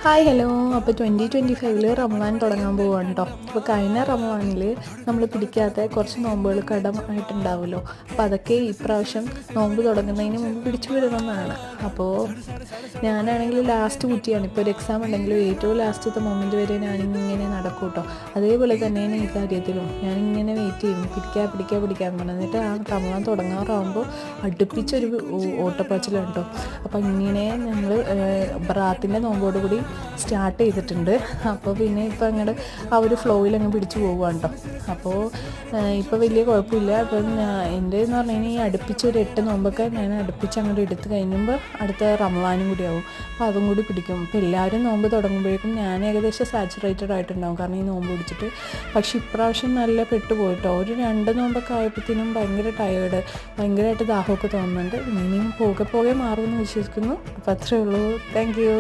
Hi hello. അപ്പോൾ 2025 റമദാൻ തുടങ്ങാൻ പോവുകയാണ് കേട്ടോ. അപ്പോൾ കഴിഞ്ഞ റമദാനിൽ നമ്മൾ പിടിക്കാത്ത കുറച്ച് നോമ്പുകൾ കടമായിട്ടുണ്ടാവുമല്ലോ. അപ്പോൾ അതൊക്കെ ഇപ്രാവശ്യം നോമ്പ് തുടങ്ങുന്നതിന് മുമ്പ് പിടിച്ചു വിടണമെന്നാണ്. അപ്പോൾ ഞാനാണെങ്കിൽ ലാസ്റ്റ് കുറ്റിയാണ്. ഇപ്പോൾ ഒരു എക്സാം ഉണ്ടെങ്കിലും ഏറ്റവും ലാസ്റ്റത്തെ മൊമെൻ്റ് വരെ ഞാനിങ്ങനെ നടക്കും കേട്ടോ. അതേപോലെ തന്നെയാണ് ഈ കാര്യത്തിലും ഞാനിങ്ങനെ വെയിറ്റ് ചെയ്യും, പിടിക്കാൻ എന്നിട്ട് ആ റമദാൻ തുടങ്ങാറാകുമ്പോൾ അടുപ്പിച്ചൊരു ഓട്ടപ്പാച്ചിലാണ് കേട്ടോ. അപ്പോൾ ഇങ്ങനെ ഞങ്ങൾ ബറാത്തിൻ്റെ നോമ്പോട് കൂടി സ്റ്റാർട്ട് ചെയ്തിട്ടുണ്ട്. അപ്പോൾ പിന്നെ ഇപ്പോൾ അങ്ങോട്ട് ആ ഒരു ഫ്ലോയിൽ അങ്ങ് പിടിച്ചു പോവുകയാണ് കേട്ടോ. അപ്പോൾ ഇപ്പോൾ വലിയ കുഴപ്പമില്ല. അപ്പം എൻ്റെ എന്ന് പറഞ്ഞു കഴിഞ്ഞാൽ ഈ അടുപ്പിച്ച് ഒരു 8 നോമ്പൊക്കെ ഞാൻ അടുപ്പിച്ച് അങ്ങോട്ട് എടുത്ത് കഴിയുമ്പോൾ അടുത്ത റമദാനും കൂടി ആവും. അപ്പോൾ അതും കൂടി പിടിക്കും. അപ്പോൾ എല്ലാവരും നോമ്പ് തുടങ്ങുമ്പോഴേക്കും ഞാൻ ഏകദേശം സാച്ചുറേറ്റഡ് ആയിട്ടുണ്ടാവും, കാരണം ഈ നോമ്പ് പിടിച്ചിട്ട്. പക്ഷേ ഇപ്രാവശ്യം നല്ല പെട്ടുപോയിട്ടോ. ഒരു 2 നോമ്പൊക്കെ ആയപ്പോഴത്തേനും ഭയങ്കര ടയേർഡ്, ഭയങ്കരമായിട്ട് ദാഹമൊക്കെ തോന്നുന്നുണ്ട്. ഇനിയും പോകെ മാറുമെന്ന് വിശ്വസിക്കുന്നു. അപ്പോൾ അത്രയേ ഉള്ളൂ. Thank you.